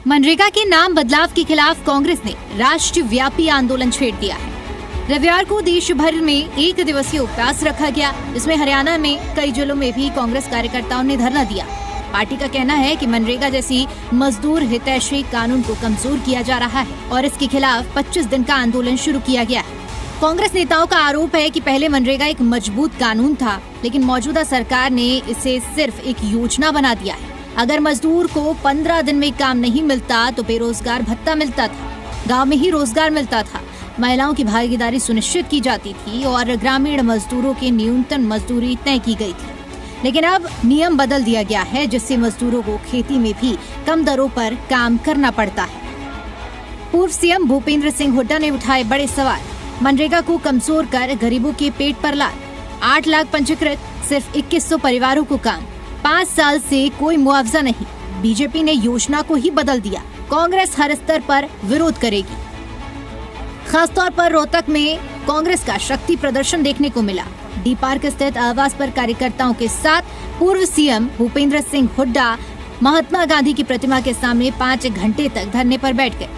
मनरेगा के नाम बदलाव के खिलाफ कांग्रेस ने राष्ट्रव्यापी आंदोलन छेड़ दिया है। रविवार को देश भर में एक दिवसीय उपवास रखा गया, जिसमें हरियाणा में कई जिलों में भी कांग्रेस कार्यकर्ताओं ने धरना दिया। पार्टी का कहना है कि मनरेगा जैसी मजदूर हितैषी कानून को कमजोर किया जा रहा है और इसके खिलाफ 25 दिन का आंदोलन शुरू किया गया है। कांग्रेस नेताओं का आरोप है कि पहले मनरेगा एक मजबूत कानून था, लेकिन मौजूदा सरकार ने इसे सिर्फ एक योजना बना दिया है। अगर मजदूर को 15 दिन में काम नहीं मिलता तो बेरोजगार भत्ता मिलता था, गांव में ही रोजगार मिलता था, महिलाओं की भागीदारी सुनिश्चित की जाती थी और ग्रामीण मजदूरों की न्यूनतम मजदूरी तय की गई थी। लेकिन अब नियम बदल दिया गया है, जिससे मजदूरों को खेती में भी कम दरों पर काम करना पड़ता है। पूर्व सीएम भूपेंद्र सिंह हुड्डा ने उठाए बड़े सवाल। मनरेगा को कमजोर कर गरीबों के पेट पर लात, 8 लाख पंजीकृत, सिर्फ 2100 परिवारों को काम, 5 साल से कोई मुआवजा नहीं। बीजेपी ने योजना को ही बदल दिया। कांग्रेस हर स्तर पर विरोध करेगी। खासतौर पर रोहतक में कांग्रेस का शक्ति प्रदर्शन देखने को मिला। डी पार्क स्थित आवास पर कार्यकर्ताओं के साथ पूर्व सीएम भूपेंद्र सिंह हुड्डा महात्मा गांधी की प्रतिमा के सामने 5 घंटे तक धरने पर बैठ गए।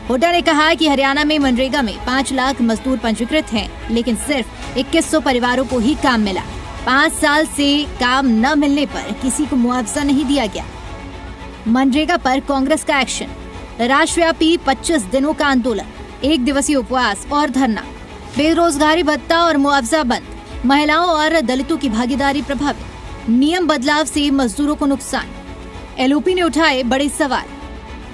हुड्डा ने कहा कि हरियाणा में मनरेगा में 5 लाख मजदूर पंजीकृत हैं, लेकिन सिर्फ 2100 परिवारों को ही काम मिला। 5 साल से काम न मिलने पर किसी को मुआवजा नहीं दिया गया। मनरेगा पर कांग्रेस का एक्शन, राष्ट्रव्यापी 25 दिनों का आंदोलन, 1 दिवसीय उपवास और धरना, बेरोजगारी भत्ता और मुआवजा बंद, महिलाओं और दलितों की भागीदारी प्रभावित, नियम बदलाव से मजदूरों को नुकसान। एलओपी ने उठाए बड़े सवाल।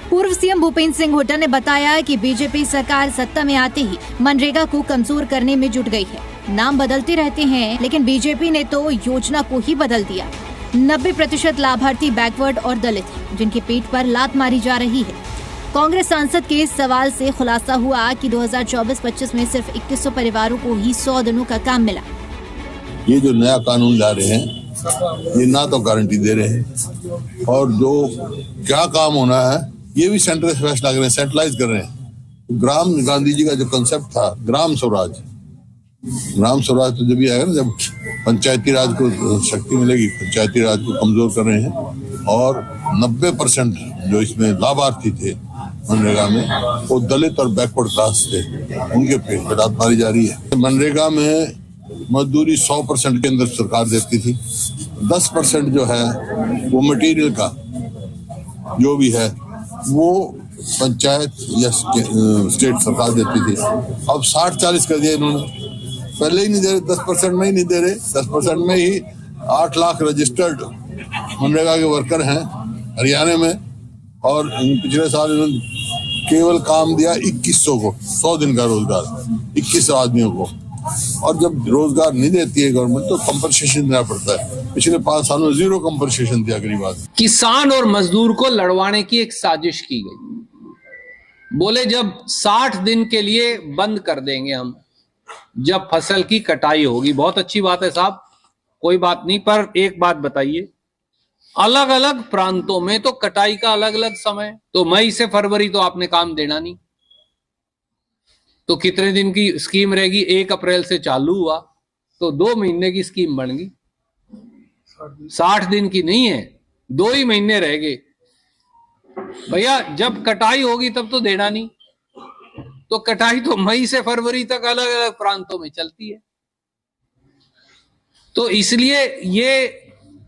पूर्व सीएम भूपेंद्र सिंह हुड्डा ने बताया कि बीजेपी सरकार सत्ता में आते ही मनरेगा को कमजोर करने में जुट गई है। नाम बदलते रहते हैं, लेकिन बीजेपी ने तो योजना को ही बदल दिया। 90% लाभार्थी बैकवर्ड और दलित हैं, जिनके पेट पर लात मारी जा रही है। कांग्रेस सांसद के सवाल से खुलासा हुआ कि 2024-25 में सिर्फ 2100 परिवारों को ही 100 दिनों का काम मिला। ये जो नया कानून ला रहे हैं, ये ना तो गारंटी दे रहे हैं और जो क्या काम होना है ये भी सेंटर से फैसला कर रहे हैं, सेंट्रलाइज कर रहे हैं। ग्राम गांधी जी का जो कंसेप्ट था ग्राम स्वराज तो जब भी आएगा ना, जब पंचायती राज को शक्ति मिलेगी। पंचायती राज को कमजोर कर रहे हैं और 90% जो इसमें लाभार्थी थे मनरेगा में वो दलित और बैकवर्ड क्लास थे, उनके पेट पे लात मारी जा रही है। मनरेगा में मजदूरी 100% के अंदर सरकार देती थी, 10% जो है वो मटेरियल का जो भी है वो पंचायत या स्टेट सरकार देती थी। अब 60-40 कर दिया इन्होंने। पहले ही नहीं दे रहे, 10% में ही नहीं दे रहे। 10% में ही 8 लाख रजिस्टर्ड मनरेगा के वर्कर हैं हरियाणा में और पिछले साल इन्होंने केवल काम दिया 2100 को, 100 दिन का रोजगार 2100 आदमियों को। और जब रोजगार नहीं देती है गवर्नमेंट तो कंपनसेशन देना पड़ता है। पिछले 5 सालों में 0 कंपनसेशन दिया गरीब आदमी। किसान और मजदूर को लड़वाने की एक साजिश की गई। बोले जब 60 दिन के लिए बंद कर देंगे हम, जब फसल की कटाई होगी। बहुत अच्छी बात है साहब, कोई बात नहीं, पर एक बात बताइए, अलग अलग प्रांतों में तो कटाई का अलग अलग समय, तो मई से फरवरी तो आपने काम देना नहीं, तो कितने दिन की स्कीम रहेगी? 1 अप्रैल से चालू हुआ तो 2 महीने की स्कीम बन गई। 60 दिन की नहीं है, 2 ही महीने रह गए। भैया जब कटाई होगी तब तो देना नहीं, तो कटाई तो मई से फरवरी तक अलग अलग प्रांतों में चलती है। तो इसलिए ये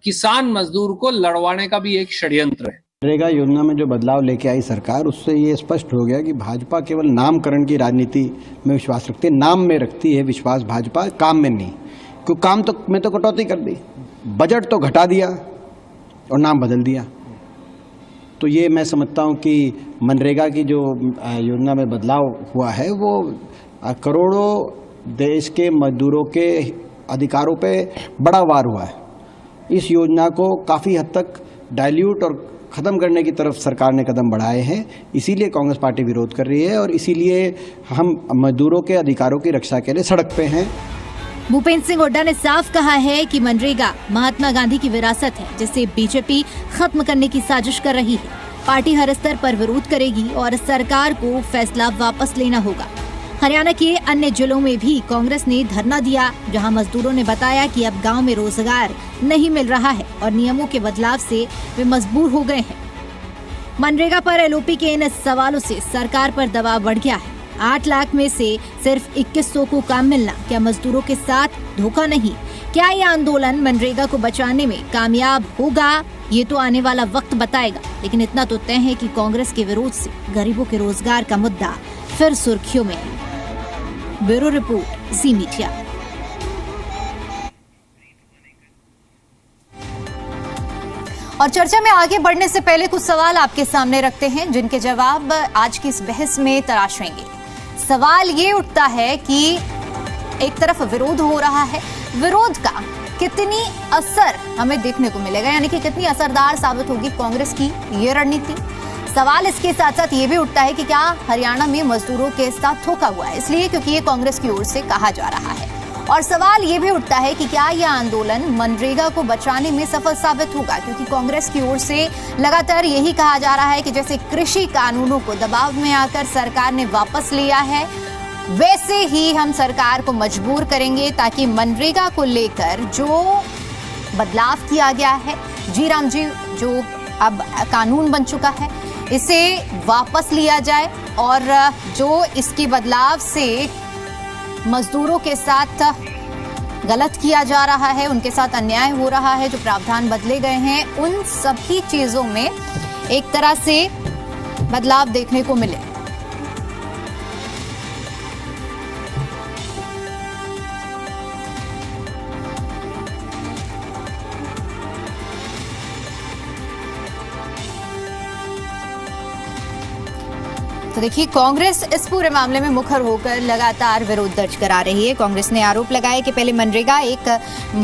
किसान मजदूर को लड़वाने का भी एक षड्यंत्र है। मनरेगा योजना में जो बदलाव लेके आई सरकार, उससे ये स्पष्ट हो गया कि भाजपा केवल नामकरण की राजनीति में विश्वास रखती है, नाम में रखती है विश्वास भाजपा, काम में नहीं। क्योंकि काम तो में तो कटौती कर दी, बजट तो घटा दिया और नाम बदल दिया। तो ये मैं समझता हूँ कि मनरेगा की जो योजना में बदलाव हुआ है वो करोड़ों देश के मजदूरों के अधिकारों पे बड़ा वार हुआ है। इस योजना को काफ़ी हद तक डाइल्यूट और ख़त्म करने की तरफ सरकार ने कदम बढ़ाए हैं। इसीलिए कांग्रेस पार्टी विरोध कर रही है और इसीलिए हम मजदूरों के अधिकारों की रक्षा के लिए सड़क पे हैं। भूपेंद्र सिंह हुड्डा ने साफ कहा है कि मनरेगा महात्मा गांधी की विरासत है, जिसे बीजेपी खत्म करने की साजिश कर रही है। पार्टी हर स्तर पर विरोध करेगी और सरकार को फैसला वापस लेना होगा। हरियाणा के अन्य जिलों में भी कांग्रेस ने धरना दिया, जहां मजदूरों ने बताया कि अब गांव में रोजगार नहीं मिल रहा है और नियमों के बदलाव से वे मजबूर हो गए हैं। मनरेगा पर एलओपी के इन सवालों से सरकार पर दबाव बढ़ गया है। 8 लाख में से सिर्फ 2100 को काम मिलना क्या मजदूरों के साथ धोखा नहीं? क्या ये आंदोलन मनरेगा को बचाने में कामयाब होगा? ये तो आने वाला वक्त बताएगा, लेकिन इतना तो तय है कि कांग्रेस के विरोध से गरीबों के रोजगार का मुद्दा फिर सुर्खियों में है। ब्यूरो रिपोर्ट, जी मीडिया। और चर्चा में आगे बढ़ने से पहले कुछ सवाल आपके सामने रखते हैं, जिनके जवाब आज की इस बहस में तराशेंगे। सवाल ये उठता है कि एक तरफ विरोध हो रहा है, विरोध का कितनी असर हमें देखने को मिलेगा, यानी कि कितनी असरदार साबित होगी कांग्रेस की ये रणनीति। सवाल इसके साथ साथ ये भी उठता है कि क्या हरियाणा में मजदूरों के साथ धोखा हुआ है, इसलिए क्योंकि ये कांग्रेस की ओर से कहा जा रहा है। और सवाल ये भी उठता है कि क्या यह आंदोलन मनरेगा को बचाने में सफल साबित होगा, क्योंकि कांग्रेस की ओर से लगातार यही कहा जा रहा है कि जैसे कृषि कानूनों को दबाव में आकर सरकार ने वापस लिया है, वैसे ही हम सरकार को मजबूर करेंगे ताकि मनरेगा को लेकर जो बदलाव किया गया है, जी राम जी, जो अब कानून बन चुका है, इसे वापस लिया जाए और जो इसके बदलाव से मजदूरों के साथ गलत किया जा रहा है, उनके साथ अन्याय हो रहा है, जो प्रावधान बदले गए हैं, उन सभी चीजों में एक तरह से बदलाव देखने को मिले। तो देखिए, कांग्रेस इस पूरे मामले में मुखर होकर लगातार विरोध दर्ज करा रही है। कांग्रेस ने आरोप लगाया कि पहले मनरेगा एक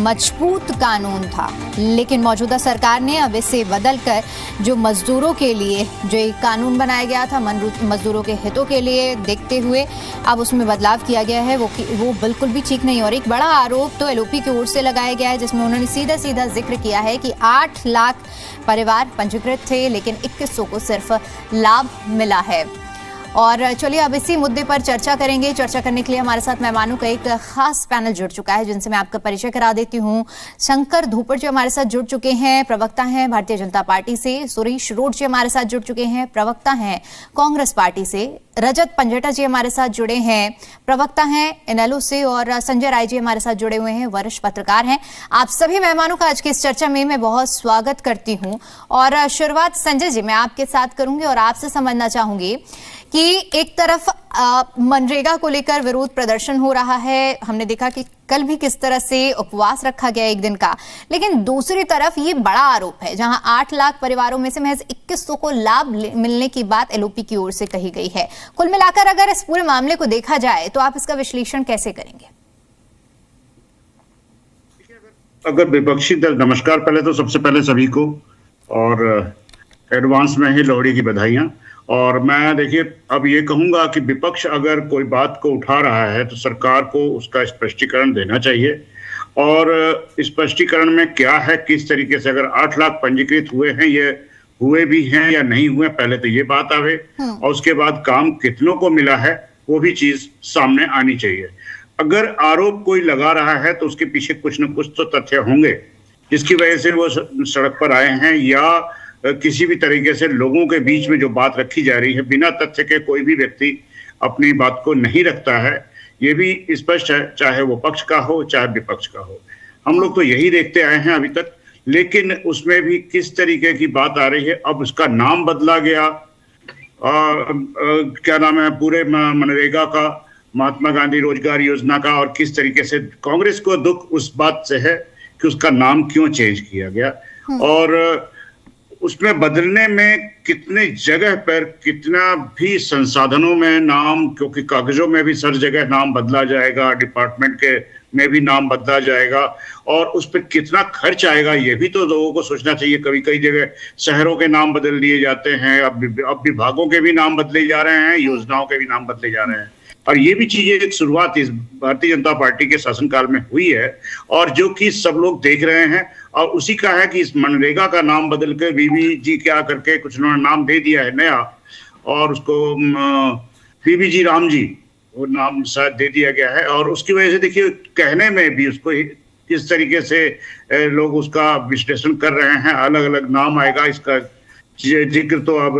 मजबूत कानून था, लेकिन मौजूदा सरकार ने अब इसे बदलकर जो मजदूरों के लिए जो एक कानून बनाया गया था, मजदूरों के हितों के लिए देखते हुए अब उसमें बदलाव किया गया है, वो बिल्कुल भी ठीक नहीं। और एक बड़ा आरोप तो एलओपी की ओर से लगाया गया है, जिसमें उन्होंने सीधा सीधा जिक्र किया है कि 8 लाख परिवार पंजीकृत थे, लेकिन 2100 को सिर्फ लाभ मिला है। और चलिए अब इसी मुद्दे पर चर्चा करेंगे। चर्चा करने के लिए हमारे साथ मेहमानों का एक खास पैनल जुड़ चुका है, जिनसे मैं आपका परिचय करा देती हूँ। शंकर धूपड़ जी हमारे साथ जुड़ चुके हैं, प्रवक्ता हैं भारतीय जनता पार्टी से। सुरेश रोड जी हमारे साथ जुड़ चुके हैं, प्रवक्ता हैं कांग्रेस पार्टी से। रजत पंजेटा जी हमारे साथ जुड़े हैं, प्रवक्ता हैं इनेलो से। और संजय राय जी हमारे साथ जुड़े हुए हैं, वरिष्ठ पत्रकार हैं। आप सभी मेहमानों का आज की इस चर्चा में मैं बहुत स्वागत करती हूँ। और शुरुआत संजय जी मैं आपके साथ करूंगी और आपसे समझना चाहूंगी कि एक तरफ मनरेगा को लेकर विरोध प्रदर्शन हो रहा है, हमने देखा कि कल भी किस तरह से उपवास रखा गया एक दिन का, लेकिन दूसरी तरफ ये बड़ा आरोप है जहां 8 लाख परिवारों में से महज 2100 को लाभ मिलने की बात एलओपी की ओर से कही गई है। कुल मिलाकर अगर इस पूरे मामले को देखा जाए तो आप इसका विश्लेषण कैसे करेंगे? अगर विपक्षी दल, नमस्कार पहले तो सबसे पहले सभी को, और एडवांस में ही लोहड़ी की बधाइयां। और मैं देखिए अब ये कहूंगा कि विपक्ष अगर कोई बात को उठा रहा है तो सरकार को उसका स्पष्टीकरण देना चाहिए। और स्पष्टीकरण में क्या है, किस तरीके से, अगर 8 लाख पंजीकृत हुए हैं, ये हुए भी हैं या नहीं हुए, पहले तो ये बात आवे। और उसके बाद काम कितनों को मिला है वो भी चीज सामने आनी चाहिए। अगर आरोप कोई लगा रहा है तो उसके पीछे कुछ न कुछ तो तथ्य होंगे जिसकी वजह से वो सड़क पर आए हैं, या किसी भी तरीके से लोगों के बीच में जो बात रखी जा रही है, बिना तथ्य के कोई भी व्यक्ति अपनी बात को नहीं रखता है। ये भी स्पष्ट है, चाहे वो पक्ष का हो चाहे विपक्ष का हो। हम लोग तो यही देखते आए हैं अभी तक, लेकिन उसमें भी किस तरीके की बात आ रही है। अब उसका नाम बदला गया, क्या नाम है पूरे मनरेगा का, महात्मा गांधी रोजगार योजना का, और किस तरीके से कांग्रेस को दुख उस बात से है कि उसका नाम क्यों चेंज किया गया। और उसमें बदलने में कितने जगह पर, कितना भी संसाधनों में नाम, क्योंकि कागजों में भी हर जगह नाम बदला जाएगा, डिपार्टमेंट के में भी नाम बदला जाएगा, और उस पर कितना खर्च आएगा ये भी तो लोगों को सोचना चाहिए। कभी कई जगह शहरों के नाम बदल दिए जाते हैं, अब विभागों के भी नाम बदले जा रहे हैं, योजनाओं के भी नाम बदले जा रहे हैं। और ये भी चीजें एक शुरुआत इस भारतीय जनता पार्टी के शासनकाल में हुई है, और जो कि सब लोग देख रहे हैं। और उसी का है कि इस मनरेगा का नाम बदल के बीबीजी क्या करके कुछ उन्होंने नाम दे दिया है नया, और उसको बीबीजी राम जी वो नाम शायद दे दिया गया है। और उसकी वजह से देखिए कहने में भी उसको किस तरीके से लोग उसका विश्लेषण कर रहे हैं, अलग अलग नाम आएगा इसका, जिक्र तो अब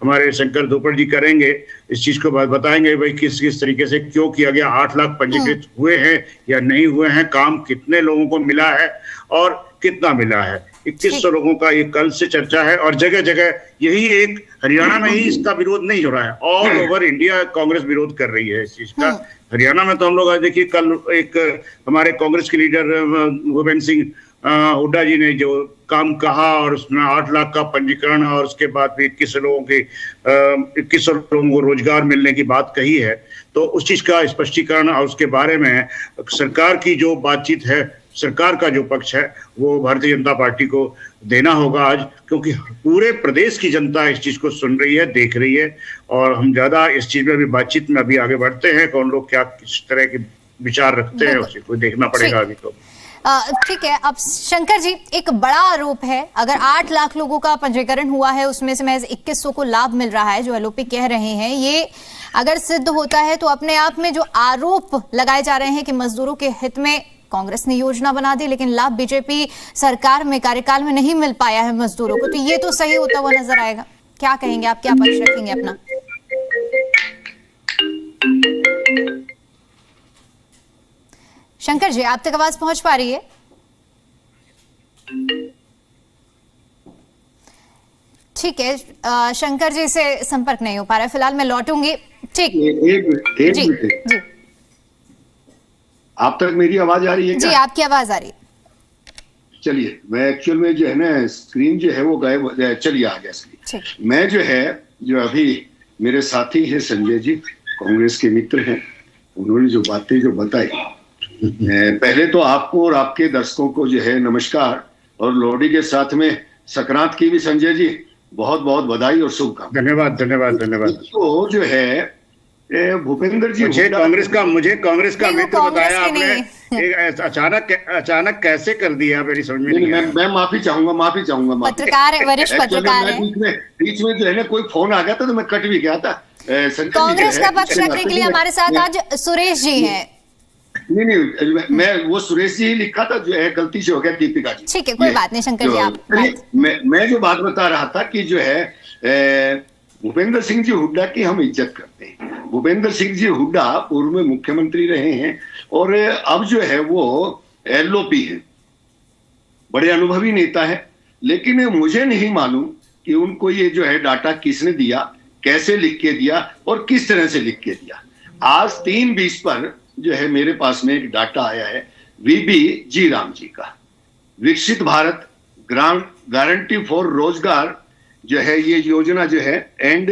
हमारे शंकर धोपड़ जी करेंगे, इस चीज को बताएंगे भाई किस किस तरीके से क्यों किया गया, 8 लाख पंजीकृत हुए हैं या नहीं हुए हैं, काम कितने लोगों को मिला है और कितना मिला है। 2100 लोगों का ये कल से चर्चा है और जगह जगह यही एक हरियाणा में ही इसका विरोध नहीं हो रहा है, ऑल ओवर इंडिया कांग्रेस विरोध कर रही है इस चीज का। हरियाणा में तो हम लोग देखिए कल एक हमारे कांग्रेस के लीडर भूपेंद्र सिंह हुड्डा जी ने जो काम कहा और उसमें 8 लाख का पंजीकरण और उसके बाद भी 21 लोगों को रोजगार मिलने की बात कही है, तो उस चीज का स्पष्टीकरण और उसके बारे में सरकार की जो बातचीत है, सरकार का जो पक्ष है वो भारतीय जनता पार्टी को देना होगा आज, क्योंकि पूरे प्रदेश की जनता इस चीज को सुन रही है, देख रही है और हम ज्यादा इस चीज में भी बातचीत में अभी आगे बढ़ते हैं। कौन लोग क्या किस तरह के विचार रखते हैं उसे को देखना पड़ेगा अभी तो। ठीक है। अब शंकर जी, एक बड़ा आरोप है, अगर 8 लाख लोगों का पंजीकरण हुआ है उसमें से महज 2100 को लाभ मिल रहा है, जो एलओपी कह रहे हैं, ये अगर सिद्ध होता है तो अपने आप में जो आरोप लगाए जा रहे हैं कि मजदूरों के हित में कांग्रेस ने योजना बना दी लेकिन लाभ बीजेपी सरकार में कार्यकाल में नहीं मिल पाया है मजदूरों को, तो ये तो सही होता हुआ नजर आएगा। क्या कहेंगे आप, क्या पक्ष रखेंगे अपना? शंकर जी, आप तक आवाज पहुंच पा रही है? ठीक है, शंकर जी से संपर्क नहीं हो पा रहा है, फिलहाल मैं लौटूंगी। ठीक, एक जी मिनट। जी, आप तक मेरी आवाज आ रही है क्या? जी, आपकी आवाज आ रही है। चलिए, मैं एक्चुअल में जो है ना स्क्रीन जो है वो गायब, चलिए आ गया स्क्रीन। मैं जो है जो अभी मेरे साथी है संजय जी, कांग्रेस के मित्र हैं, उन्होंने जो बातें जो बताई, पहले तो आपको और आपके दर्शकों को जो है नमस्कार, और लोहड़ी के साथ में संक्रांत की भी संजय जी बहुत बहुत बधाई और शुभकामनाएं। धन्यवाद धन्यवाद धन्यवाद। तो जो है भूपेंद्र जी, मुझे कांग्रेस का मित्र बताया आपने, अचानक कैसे कर दिया, मेरी समझ में नहीं। मैं माफी चाहूंगा पत्रकार है, वरिष्ठ पत्रकार है। बीच में जो है ना कोई फोन आ गया था तो मैं कट भी गया था। कांग्रेस का पक्ष रखने के लिए हमारे साथ आज सुरेश जी हैं। नहीं, मैं वो सुरेश जी ही लिखा था, जो है गलती से हो गया, दीपिका जी। ठीक है, कोई बात नहीं शंकर जी, आप मैं जो बात बता रहा था कि जो है भूपेंद्र सिंह जी हुड्डा की हम इज्जत करते हैं। भूपेंद्र सिंह जी हुड्डा पूर्व में मुख्यमंत्री रहे हैं और अब जो है वो एलओपी है, बड़े अनुभवी नेता है, लेकिन मुझे नहीं मालूम कि उनको ये जो है डाटा किसने दिया, कैसे लिख के दिया और किस तरह से लिख के दिया। आज 3:20 पर जो है मेरे पास में एक डाटा आया है वीबी जी राम जी का, विकसित भारत गारंटी फॉर रोजगार जो है ये योजना जो है एंड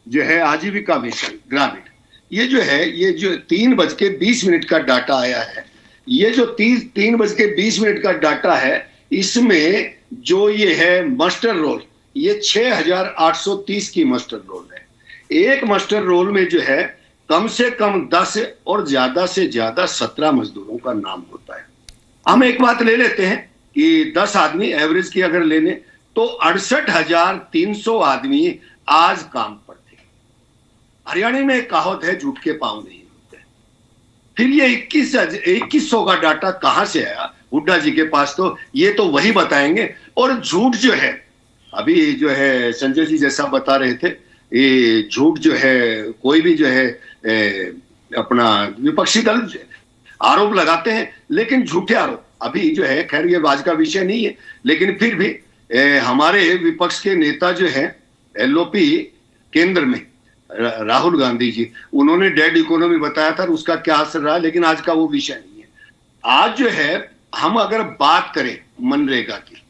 जो है आजीविका मिशन ग्रामीण, ये जो है ये जो 3:20 का डाटा आया है, ये जो 3:20 का डाटा है, इसमें जो ये है मस्टर रोल, ये 6830 की मस्टर रोल है। एक मस्टर रोल में जो है कम से कम 10 और ज्यादा से ज्यादा 17 मजदूरों का नाम होता है। हम एक बात ले लेते हैं कि 10 आदमी एवरेज की अगर लेने तो 68,300 आदमी आज काम पर थे। हरियाणा में एक कहावत है, झूठ के पांव नहीं होते। फिर ये 2100 का डाटा कहां से आया हुड्डा जी के पास, तो ये तो वही बताएंगे। और झूठ जो है, अभी जो है संजय जी जैसा बता रहे थे, ये झूठ जो है कोई भी जो है अपना विपक्षी दल आरोप लगाते हैं, लेकिन झूठे आरोप, अभी जो है खैर ये आज का विषय नहीं है, लेकिन फिर भी हमारे विपक्ष के नेता जो है एलओपी केंद्र में राहुल गांधी जी, उन्होंने डेड इकोनॉमी बताया था, उसका क्या असर रहा, लेकिन आज का वो विषय नहीं है। आज जो है हम अगर बात करें मनरेगा की,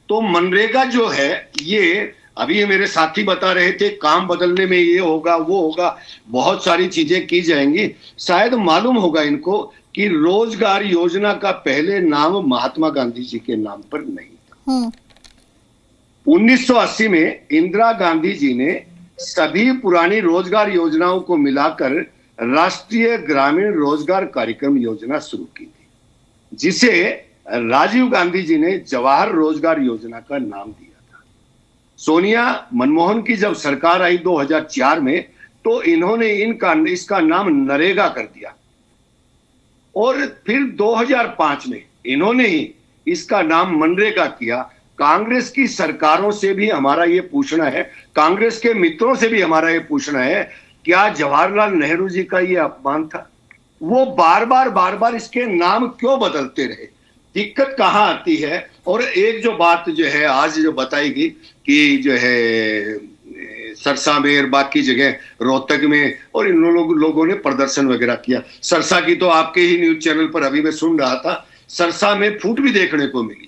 तो मनरेगा जो है ये अभी ये मेरे साथी बता रहे थे, काम बदलने में ये होगा वो होगा, बहुत सारी चीजें की जाएंगी। शायद मालूम होगा इनको कि रोजगार योजना का पहले नाम महात्मा गांधी जी के नाम पर नहीं था। 1980 में इंदिरा गांधी जी ने सभी पुरानी रोजगार योजनाओं को मिलाकर राष्ट्रीय ग्रामीण रोजगार कार्यक्रम योजना शुरू की थी, जिसे राजीव गांधी जी ने जवाहर रोजगार योजना का नाम दिया था। सोनिया मनमोहन की जब सरकार आई 2004 में, तो इन्होंने इसका नाम नरेगा कर दिया, और फिर 2005 में इन्होंने ही इसका नाम मनरेगा किया। कांग्रेस की सरकारों से भी हमारा ये पूछना है, कांग्रेस के मित्रों से भी हमारा ये पूछना है, क्या जवाहरलाल नेहरू जी का ये अपमान था? वो बार बार इसके नाम क्यों बदलते रहे? दिक्कत कहां आती है? और एक जो बात जो है आज जो बताएगी कि जो है सरसा में और बाकी जगह रोहतक में और इन लोगों ने प्रदर्शन वगैरह किया। सरसा की तो आपके ही न्यूज चैनल पर अभी मैं सुन रहा था, सरसा में फूट भी देखने को मिली।